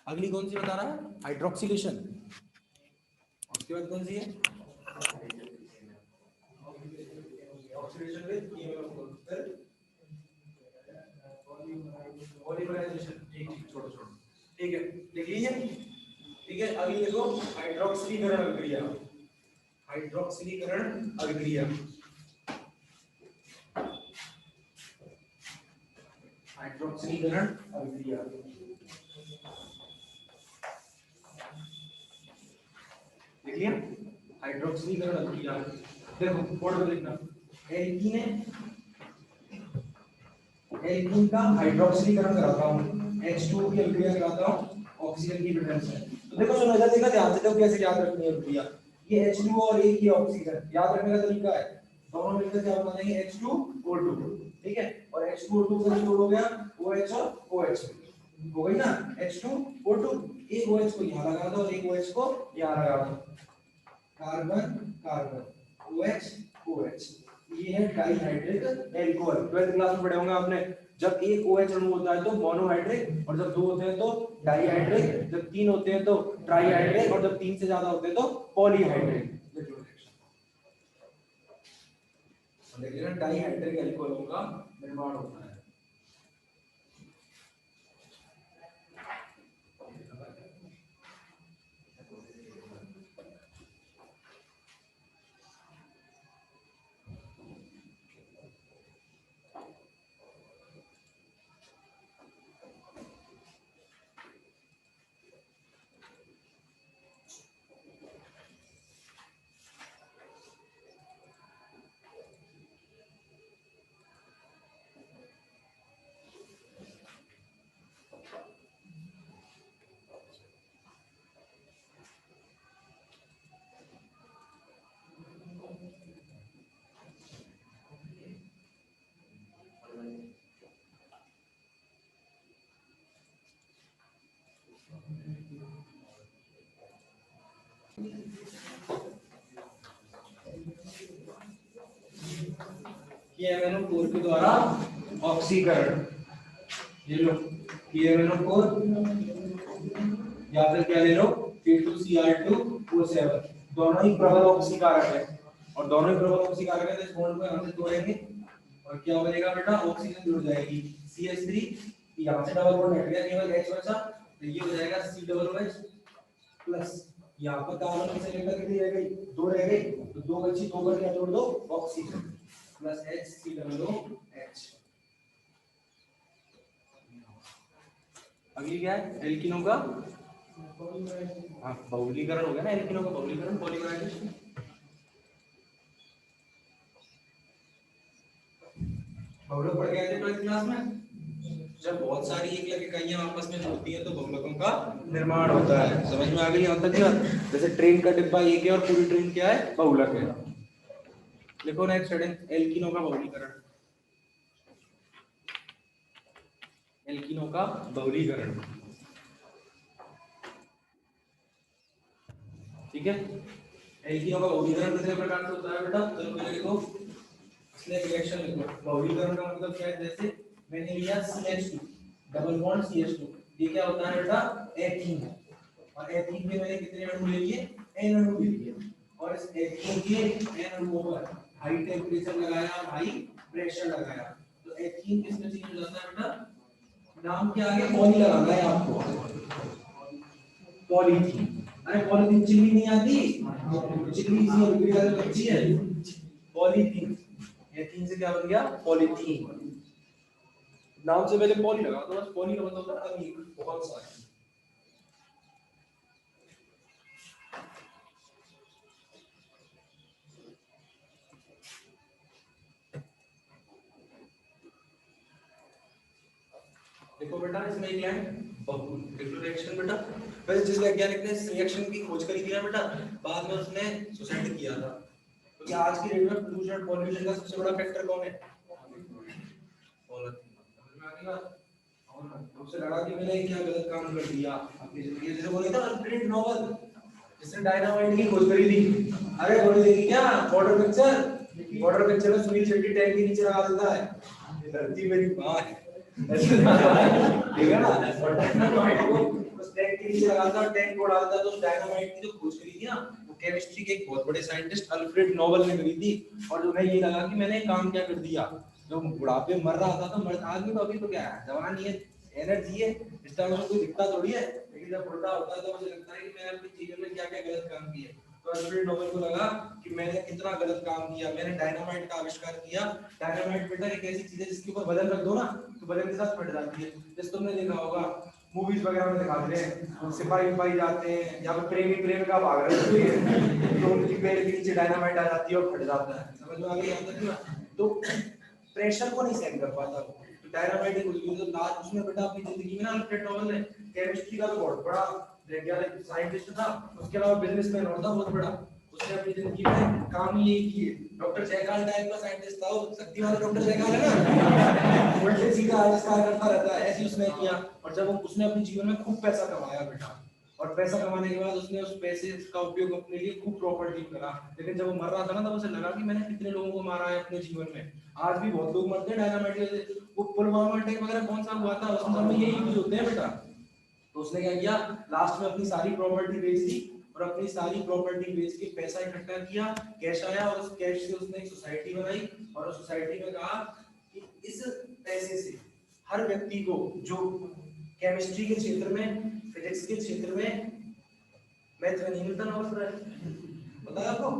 अगली कौन सी बता रहा है? हाइड्रोक्सिलेशन। उसके बाद कौन सी है? Oxidation with polymerisation. ठीक ठीक, छोड़ो छोड़ो, ठीक है, लिख लीजिए। ठीक है, अगली देखो हाइड्रोक्सिलीकरण अभिक्रिया। हाइड्रोक्सिलीकरण अभिक्रिया, हाइड्रोक्सिलीकरण अभिक्रिया। लिख लिया? हाइड्रोक्सिलीकरण अभिक्रिया। देखो बोर्ड पर लिखना, एल्कीन है, एल्कीन का हाइड्रोक्सिलीकरण कराता हूं, H2O की अभिक्रिया कराता हूं ऑक्सीजन की प्रेजेंस में। तो देखो सुनो, इधर देखा ध्यान से, देखो कैसे याद रखनी है अभिक्रिया। ये H2O और एक ही ऑक्सीजन, याद रखने का तरीका है, दोनों मिलकर क्या बना देंगे? H2O2। ठीक है, और H2O2 से जोड़ हो गया OH और OH, हो गई ना H2O2। एक OH को यहां लगा दो और एक OH को यहां लगा दो, कार्बन कार्बन OH OH। ये है डाइहाइड्रिक एल्कोहल। 12th क्लास में पढ़े होंगे आपने, जब एक OH अणु होता है तो मोनोहाइड्रिक, और जब दो होते हैं तो डाइहाइड्रिक, जब तीन होते हैं तो ट्राइहाइड्रिक, और जब तीन से ज्यादा होते हैं तो पॉलीहाइड्रिक। देखिए डाइहाइड्रिक एल्कोहलों का निर्माण होता है। MnO4 के द्वारा ऑक्सीकरण, ये लो MnO4, या फिर क्या ले लो Fe2Cr2O7, दोनों ही प्रबल ऑक्सीकारक है, और दोनों ही प्रबल ऑक्सीकारक है, तो इस बॉन्ड को यहां से तोड़ेंगे और क्या बनेगा बेटा? ऑक्सीजन जुड़ जाएगी CH3, यहां से डबल बॉन्ड हट गया, केवल H बचा, तो ये हो जाएगा COOH प्लस, यहां पर कार्बन से लेकर कितनी रह गई? दो रह गई, तो दो बची, दो पर क्या जोड़ दो? Oxygen plus HCOOH। अगली क्या है? एल्कीनों का बहुलीकरण हो गया ना, एल्कीनों का बहुलीकरण, पॉलीमराइजेशन। बहुलक पढ़ गए थे 12th क्लास में, जब बहुत सारी एकलक इकाइयां आपस में जुड़ती हैं तो बहुलकों का निर्माण होता है। समझ में आ गई यहां तक क्या? जैसे ट्रेन का डिब्बा एक है और पूरी ट्रेन क्या है? बहुलक है। लिखो नेक्स्ट हेडिंग, एल्कीनों का बहुलीकरण। एल्कीनों का बहुलीकरण, ठीक है। एल्कीनों का बहुलीकरण कितने प्रकार से होता है बेटा? चलो पहले लिखो, इसलिए रिएक्शन लिखो। बहुलीकरण का मतलब क्या है? जैसे मैंने लिया CH2, डबल बॉन्ड CH2, ये क्या होता है बेटा? एथीन, और एथीन के मैंने कितने अणु ले लिए? N अणु ले लिए, और इस एथीन के N अणुओं पर हाई टेम्परेचर लगाया और हाई प्रेशर लगाया, तो एथीन किसमें चेंज हो जाता है बेटा? नाम के आगे पॉली लगाना है आपको, पॉलीथीन। अरे पॉलीथीन चिल्ली नहीं आती? चिल्ली इसी अभिक्रिया से बनती है, पॉलीथीन। एथीन से क्या बन गया? पॉलीथीन। नाम से पहले पॉली लगा दो, बस पॉली का मतलब होता है अनेक, बहुत सारे। देखो बेटा, इसमें एक लाइन बहु रिएक्शन बेटा, वैसे जिस वैज्ञानिक ने रिएक्शन की खोज करी थी ना बेटा, बाद में उसने सुसाइड किया था। क्योंकि आज की डेट में पोल्यूशन, पॉल्यूशन का सबसे बड़ा फैक्टर कौन है? उससे लड़ा कि मैंने क्या गलत काम कर दिया अपनी जिंदगी। जैसे बोले था अल्फ्रेड नोबेल, जिसने डायनामाइट की खोज करी थी, अरे बोले देखी क्या? वाटर पिक्चर, वाटर पिक्चर में सुनील शेट्टी टैंक के नीचे लगा देता है, धरती मेरी मां है, ठीक है ना। और डायनामाइट को उस टैंक के नीचे लगाता और टैंक को डालता, तो डायनामाइट की जो खोज करी थी ना, वो केमिस्ट्री के एक बहुत बड़े साइंटिस्ट अल्फ्रेड नोबेल ने करी थी। और उन्हें ये लगा कि मैंने काम क्या कर दिया, जो बुढ़ापे में मर रहा था, तो मर आदमी तो अभी तो क्या है, जवान ही है, एनर्जी है, इस तरह से कोई दिखता थोड़ी है, लेकिन जब बुढ़ा होता है तो मुझे लगता है कि मैंने अपनी जीवन में क्या क्या गलत काम किए। तो अल्फ्रेड नोबेल को लगा कि मैंने कितना गलत काम किया, मैंने डायनामाइट का आविष्कार किया। डायनामाइट बेटा एक ऐसी चीज है जिसके ऊपर वजन रख दो ना, तो वजन के साथ फट जाती है। जैसे तुमने देखा होगा मूवीज वगैरह में दिखाते हैं, सिपाही सिपाही जाते हैं या फिर प्रेमी प्रेमिका भाग रहे होते हैं, तो उनकी पैर के नीचे डायनामाइट आ जाती है और फट जाता है। समझ में आ गई यहाँ तक ना? तो प्रेशर को नहीं सहन कर पाता वो, तो डायनामाइट एक उसकी तो लास्ट उसने बेटा अपनी जिंदगी में ना अल्फ्रेड नोबेल ने केमिस्ट्री का तो बहुत बड़ा वैज्ञानिक साइंटिस्ट था, उसके अलावा बिजनेसमैन और था बहुत बड़ा। उसने अपनी जिंदगी में काम ही यही किए। डॉक्टर जयकाल टाइप का साइंटिस्ट था वो, शक्ति वाला डॉक्टर जयकाल है ना, उल्टे सीधा आविष्कार करता रहता है, ऐसे उसने किया। और जब उसने अपने जीवन में खूब पैसा कमाया बेटा, और पैसा कमाने के बाद उसने उस पैसे का उपयोग अपने लिए खूब प्रॉपर्टी करा। लेकिन जब वो मर रहा था ना, तब उसे लगा कि मैंने कितने लोगों को मारा है अपने जीवन में। आज भी बहुत लोग मरते हैं डायनामाइट की वजह से। वो पुलवामा अटैक वगैरह कौन सा हुआ था, उसमें सब में यही यूज होते हैं बेटा। तो उसने क्या किया, लास्ट में अपनी सारी प्रॉपर्टी बेच दी, और अपनी सारी प्रॉपर्टी बेच के पैसा इकट्ठा किया, कैश आया, और उस कैश से उसने एक सोसाइटी बनाई। और उस सोसाइटी में कहा कि इस पैसे से हर व्यक्ति को जो केमिस्ट्री के क्षेत्र में, फिजिक्स के क्षेत्र में, मैथ में नहीं मिलता नोबेल प्राइज, पता है आपको?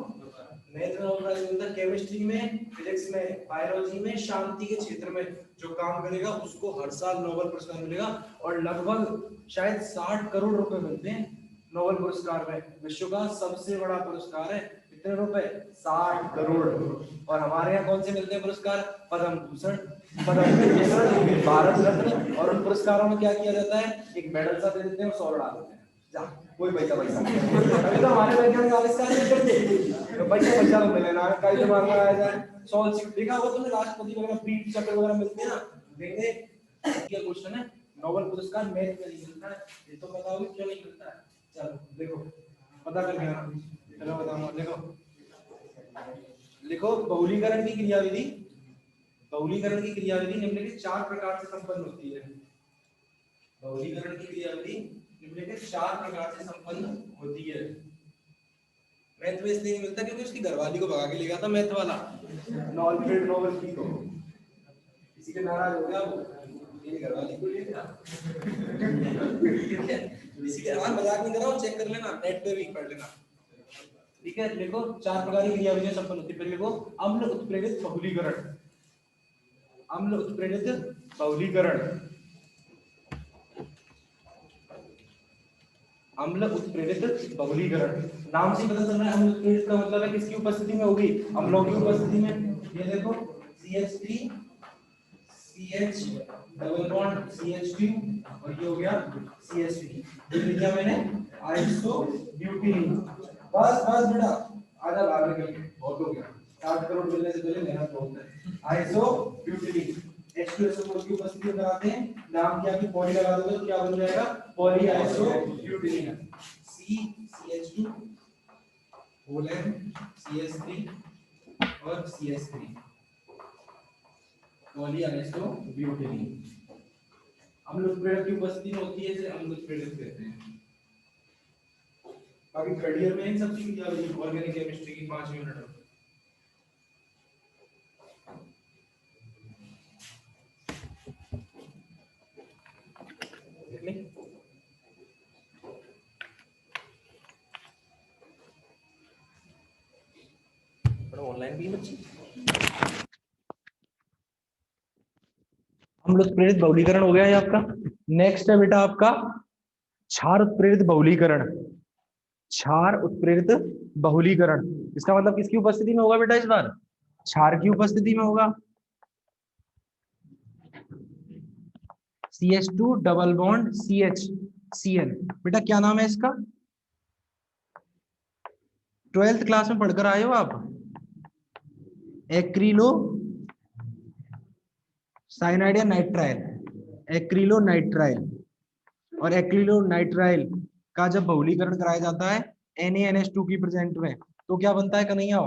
मैथ में नोबेल प्राइज मिलता, केमिस्ट्री में, फिजिक्स में, बायोलॉजी में, शांति के क्षेत्र में जो काम करेगा उसको हर साल नोबेल पुरस्कार मिलेगा। और लगभग शायद 60 करोड़ रुपए मिलते हैं नोबेल पुरस्कार में। विश्व का सबसे बड़ा पुरस्कार है। कितने रुपए? 60 करोड़। और हमारे यहाँ कौन से मिलते हैं पुरस्कार? पद्म भूषण, पद्म विभूषण, भारत रत्न। और उन पुरस्कारों में क्या किया जाता है, एक मेडल सा दे देते हैं और 100 डाल देते हैं, जा कोई पैसा अभी तो हमारे वैज्ञानिक आविष्कार नहीं करते, तो पैसा तो मिले ना, कई दिमाग में आया जाए। सॉल्व सीट देखा होगा तुमने, राष्ट्रपति वगैरह फ्री चक्र वगैरह मिलते हैं ना, देंगे। ये क्वेश्चन है, नोबेल पुरस्कार मैथ में नहीं मिलता है, ये तो बताओगे क्यों नहीं मिलता है? चलो देखो, पता कर लेना। चलो बताऊंगा, देखो लिखो, बहुलीकरण की क्रियाविधि, बहुलीकरण की क्रियाविधि निम्नलिखित 4 प्रकार से संपन्न होती है। बहुलीकरण की क्रियाविधि निम्नलिखित 4 प्रकार से संपन्न होती है। मैथ में इसलिए नहीं मिलता क्योंकि उसकी घरवाली को भगा के ले गया था मैथ वाला, अल्फ्रेड नोबेल की को, किसी के नाराज हो गया वो, ये घरवाली को ले गया। किसी के नाम मजाक नहीं कर रहा हूं, चेक कर लेना, नेट पे भी पढ़ लेना। ठीक है, देखो 4 प्रकार की क्रियाविधियां संपन्न होती है। पहले देखो, अम्ल उत्प्रेरित बहुलीकरण, अम्ल उत्प्रेरित बहुलीकरण, अम्ल उत्प्रेरित बहुलीकरण। नाम से पता चल रहा है अम्ल उत्प्रेरित का मतलब है किसकी उपस्थिति में होगी? अम्लों की उपस्थिति में। ये देखो CH3 CH double bond CH2 और ये हो गया CH3। ये लिखा मैंने आइसोब्यूटीन। बस बस बेटा, आधा भाग निकल गया, बहुत हो गया। 60 करोड़ मिलने से पहले मेहनत बहुत है। आइसोब्यूटीन H2SO4 की उपस्थिति में कराते हैं, नाम क्या, कि पॉली लगा दोगे तो क्या बन जाएगा? Poly isobutene. CH2 होलन CH3 और CH3, पॉली आइसोब्यूटीन। अम्ल उत्प्रेरक की उपस्थिति में होती है, इसे अम्ल उत्प्रेरक कहते हैं। बाकी थर्ड ईयर में इन सब चीज क्या होगी, ऑर्गेनिक केमिस्ट्री की 5 यूनिट। ऑनलाइन भी बच्चे। अम्ल उत्प्रेरित बहुलीकरण हो गया है आपका। नेक्स्ट है बेटा आपका क्षार उत्प्रेरित बहुलीकरण। क्षार उत्प्रेरित बहुलीकरण, इसका मतलब किसकी उपस्थिति में होगा बेटा? इस बार क्षार की उपस्थिति में होगा। CH2 डबल बॉन्ड CH बेटा क्या नाम है इसका? 12th क्लास में पढ़कर आए हो आप, एक्रिलो साइनाइड या नाइट्राइल, एक्रिलो नाइट्राइल। और एक्रिलो नाइट्राइल का जब बहुलीकरण कराया जाता है NaNH2 की प्रेजेंट में, तो क्या बनता है कन्हैया?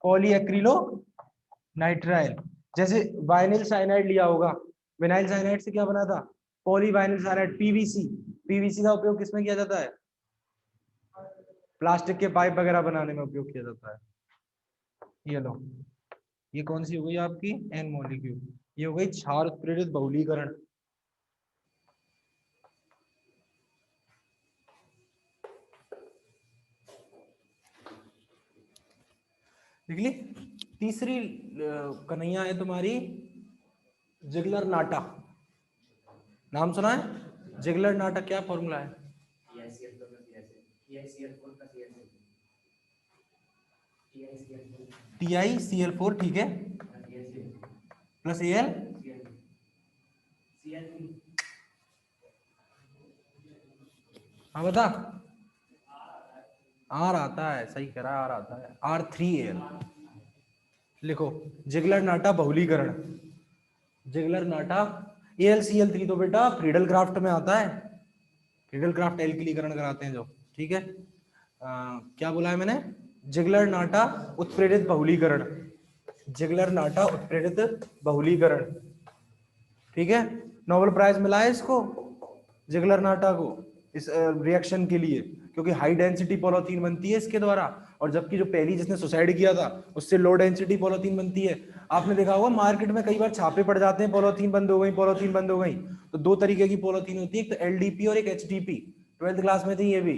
Polyacrylonitrile. जैसे वाइनिल साइनाइड लिया होगा, विनाइल साइनाइड से क्या बना था? पॉलीवाइनिल साइनाइड, पीवीसी। पीवीसी का उपयोग किसमें किया जाता है? प्लास्टिक के पाइप वगैरह बनाने में उपयोग किया जाता है। ये लो, ये कौन सी हो गई आपकी? N molecule. ये हो गई क्षार उत्प्रेरित बहुलीकरण। देख ली। तीसरी कन्हैया है तुम्हारी जिगलर नाटा। नाम सुना है? जिगलर नाटा क्या फॉर्मूला है? TiCl4, ठीक है, प्लस Al। हाँ बता। आर आता है, सही कह रहा है, आर आता है, R3Al। लिखो, जिगलर नाटा बहुलीकरण। जिगलर नाटा AlCl3 तो बेटा फ्रीडल क्राफ्ट में आता है। फ्रीडल क्राफ्ट एल्किलीकरण कराते हैं जो, ठीक है। क्या बोला है मैंने? जिगलर नाटा उत्प्रेरित बहुलीकरण। जिगलर नाटा उत्प्रेरित बहुलीकरण, ठीक है। नोबेल प्राइज मिला है इसको, जिगलर नाटा को, इस रिएक्शन के लिए, क्योंकि हाई डेंसिटी पॉलीथीन बनती है इसके द्वारा, और जबकि जो पहली जिसने सुसाइड किया था उससे लो डेंसिटी पॉलीथीन बनती है। आपने देखा होगा मार्केट में कई बार छापे पड़ जाते हैं, पॉलीथीन बंद हो गई, पॉलीथीन बंद हो गई। तो दो तरीके की पॉलीथीन होती है, एक तो LDP और एक HDP। 12th क्लास में थी ये भी,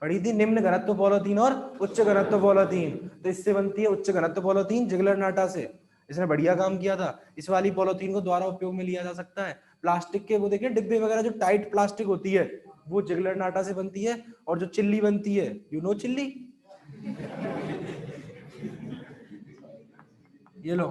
पढ़ी थी, निम्न घनत्व पॉलीथीन और उच्च घनत्व पॉलीथीन। तो इससे बनती है उच्च घनत्व पॉलीथीन जिगलर नाटा से। इसने बढ़िया काम किया था। इस वाली पॉलीथीन को द्वारा उपयोग में लिया जा सकता है। प्लास्टिक के वो देखिए डिब्बे वगैरह जो टाइट प्लास्टिक होती है वो जिगलर नाटा से बनती है। और जो चिल्ली बनती है, यू नो चिल्ली, ये लो,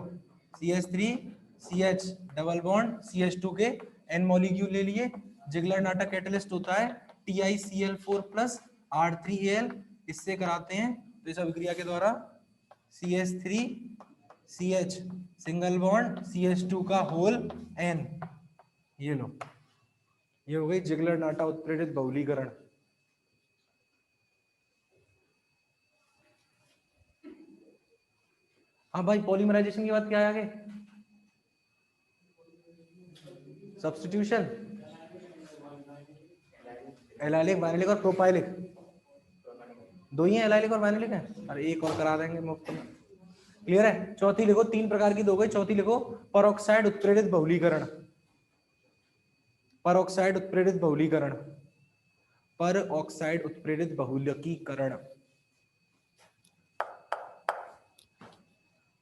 CH3CH डबल बॉन्ड CH2 के N मॉलिक्यूल ले लिए। जिगलर नाटा कैटलिस्ट होता है TiCl4 प्लस R3Al, इससे कराते हैं। तो इस अभिक्रिया के द्वारा CH3CH सिंगल बॉन्ड CH2 का होल N, ये लो, ये हो गई जिगलर नाटा उत्प्रेरित बहुलीकरण। हाँ भाई, पॉलीमराइजेशन की बात क्या है आगे? सब्स्टिट्यूशन, एलाइलिक, वाइनिलिक और प्रोपाइलिक, दो ही है, एलाइलिक और वाइनिलिक है। अरे एक और करा देंगे मुफ्त में। क्लियर है? चौथी लिखो, तीन प्रकार की दो गई, चौथी लिखो परऑक्साइड उत्प्रेरित बहुलीकरण। परऑक्साइड उत्प्रेरित बहुलीकरण, पर ऑक्साइड उत्प्रेरित बहुलकीकरण,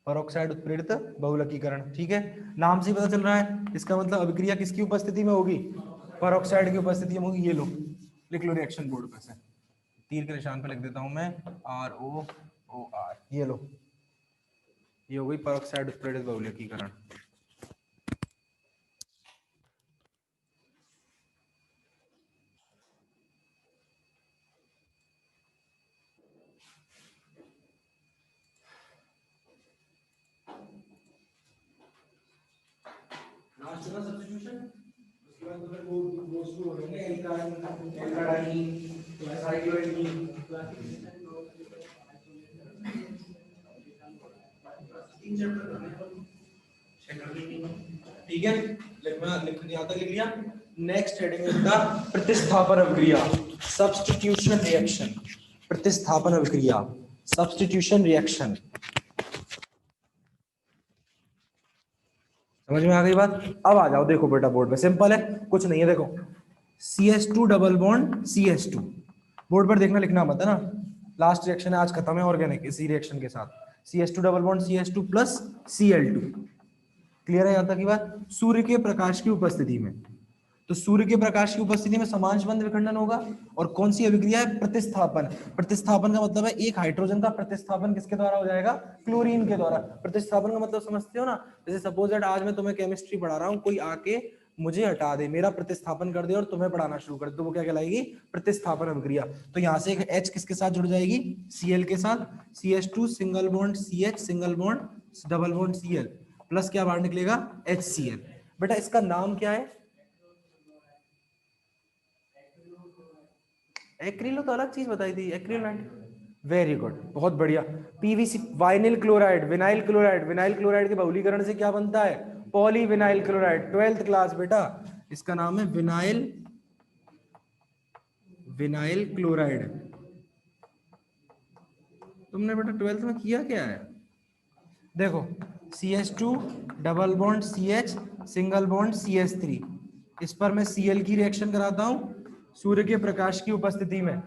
परऑक्साइड उत्प्रेरित बहुलकीकरण, ठीक है। नाम से पता चल रहा है इसका मतलब अभिक्रिया किसकी उपस्थिति में होगी? परऑक्साइड की उपस्थिति में होगी। ये लो, लिख लो रिएक्शन बोर्ड पे से, तीर के निशान पे लिख देता हूं मैं, ROOR, ये लो, ये हो गई परऑक्साइड उत्प्रेरित बहुलकीकरण। लास्ट का सब्स्टिट्यूशन, उसके बाद फिर वो शुरू हो जाएंगे एल्काइन, एल्काडाइन, साइक्लोएल्कीन, तीन चैप्टर, ठीक है। यहाँ तक लिख लिया। नेक्स्ट हेडिंग इज द प्रतिस्थापन अभिक्रिया, सब्स्टिट्यूशन रिएक्शन। प्रतिस्थापन अभिक्रिया, सब्स्टिट्यूशन रिएक्शन, समझ में आ गई बात? अब आ जाओ, देखो बेटा बोर्ड पे सिंपल है, कुछ नहीं है, देखो CH2 double bond CH2, board पर देखना, लिखना मत है ना। लास्ट रिएक्शन है आज, खत्म है ऑर्गेनिक इसी रिएक्शन के साथ। CH2 double bond CH2 plus Cl2। Clear है यहाँ तक की बात? सूर्य के प्रकाश की उपस्थिति में, तो सूर्य के प्रकाश की उपस्थिति में समांश बंध विखंडन होगा। और कौन सी अभिक्रिया है? प्रतिस्थापन। प्रतिस्थापन का मतलब है एक हाइड्रोजन का प्रतिस्थापन किसके द्वारा हो जाएगा? क्लोरीन के द्वारा। प्रतिस्थापन का मतलब समझते हो ना? जैसे सपोज दैट आज मैं तुम्हें केमिस्ट्री पढ़ा रहा हूँ, कोई आके मुझे हटा दे, मेरा प्रतिस्थापन कर दे और तुम्हें पढ़ाना शुरू कर दे, तो वो क्या कहलाएगी? प्रतिस्थापन अभिक्रिया। तो यहाँ से एक H किसके साथ जुड़ जाएगी? Cl के साथ। CH2 single bond CH single bond double bond Cl plus क्या बाहर निकलेगा? HCl। बेटा इसका नाम क्या है? एक्रिलो तो अलग चीज बताई थी, एक्रिलाइट। वेरी गुड, बहुत बढ़िया। PVC, vinyl chloride, vinyl chloride, vinyl chloride के बहुलीकरण से क्या बनता है? पॉलीविनाइल क्लोराइड, 12th क्लास बेटा, इसका नाम है विनाइल क्लोराइड। तुमने बेटा 12th में किया क्या है? देखो CH2 double bond CH single bond CH3, इस पर मैं Cl की रिएक्शन कराता हूं सूर्य के प्रकाश की उपस्थिति में,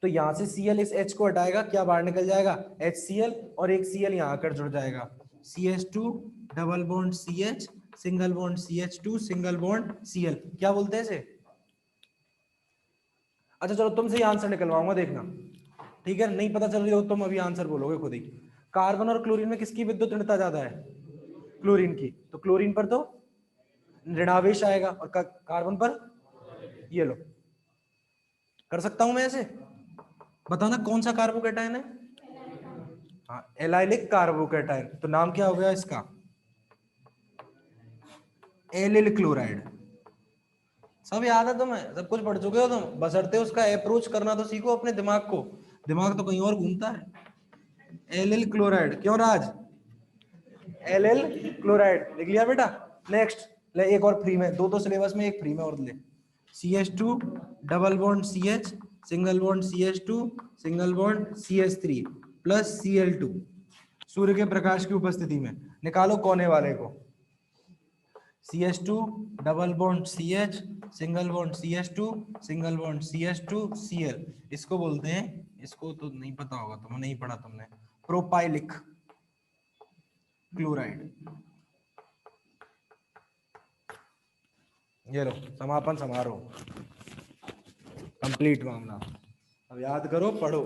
तो यहां से Cl इस H को हटाएगा, क्या बाहर निकल जाएगा HCl, और एक Cl यहां आकर जुड़ जाएगा, CH2 double bond CH single bond CH2 single bond Cl, क्या बोलते हैं इसे? अच्छा चलो तुमसे ही आंसर निकलवाऊंगा, देखना, ठीक है? नहीं पता चल रही हो तुम अभी आंसर बोलोगे खुद ही। कार्बन और क्लोरीन में किसकी विद्युत ऋणता ज्यादा है? क्लोरीन की, तो क्लोरीन पर तो ऋणावेश आएगा, और कार्बन पर ये लो। कर सकता हूं मैं ऐसे? बताना कौन सा कार्बोकेटायन है? हाँ, एलाइलिक कार्बोकेटायन, तो नाम क्या हो गया इसका? Allyl chloride. सब याद है तुम्हें, सब कुछ पढ़ चुके हो तुम, बशर्ते उसका अप्रोच करना तो सीखो अपने दिमाग को, दिमाग तो कहीं और घूमता है। एलिल क्लोराइड, क्यों राज? एलिल क्लोराइड लिख लिया बेटा। नेक्स्ट ले, एक और फ्री में, दो तो सिलेबस में, एक फ्री में और ले। CH2 double bond CH single bond CH2 single bond CH3 plus Cl2 सूर्य के प्रकाश की उपस्थिति में, निकालो कोने वाले को। CH2 double bond CH single bond CH2 single bond CH2 Cl, इसको बोलते हैं, इसको तो नहीं पता होगा, तुमने नहीं पढ़ा तुमने, प्रोपाइलिक क्लोराइड। ये लो समापन समारोह कंप्लीट मामला। अब याद करो, पढ़ो।